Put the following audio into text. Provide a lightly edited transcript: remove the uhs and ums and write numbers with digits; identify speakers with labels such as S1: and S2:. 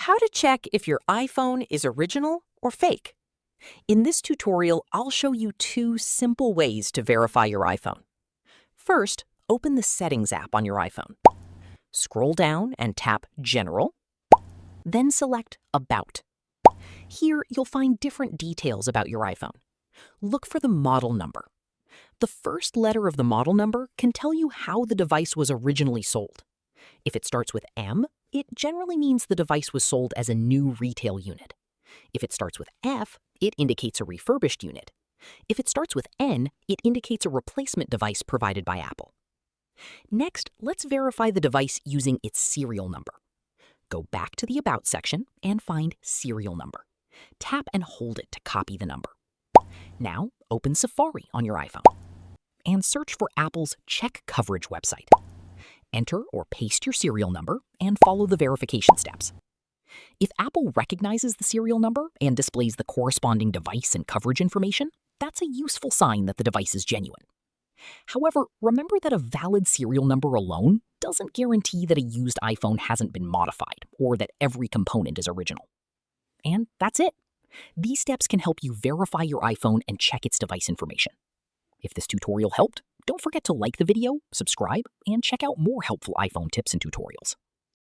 S1: How to check if your iPhone is original or fake. In this tutorial, I'll show you two simple ways to verify your iPhone. First, open the Settings app on your iPhone. Scroll down and tap General, then select About. Here, you'll find different details about your iPhone. Look for the model number. The first letter of the model number can tell you how the device was originally sold. If it starts with M, it generally means the device was sold as a new retail unit. If it starts with F, it indicates a refurbished unit. If it starts with N, it indicates a replacement device provided by Apple. Next, let's verify the device using its serial number. Go back to the About section and find Serial Number. Tap and hold it to copy the number. Now, open Safari on your iPhone and search for Apple's Check Coverage website. Enter or paste your serial number and follow the verification steps. If Apple recognizes the serial number and displays the corresponding device and coverage information, that's a useful sign that the device is genuine. However, remember that a valid serial number alone doesn't guarantee that a used iPhone hasn't been modified or that every component is original. And that's it. These steps can help you verify your iPhone and check its device information. If this tutorial helped, don't forget to like the video, subscribe, and check out more helpful iPhone tips and tutorials.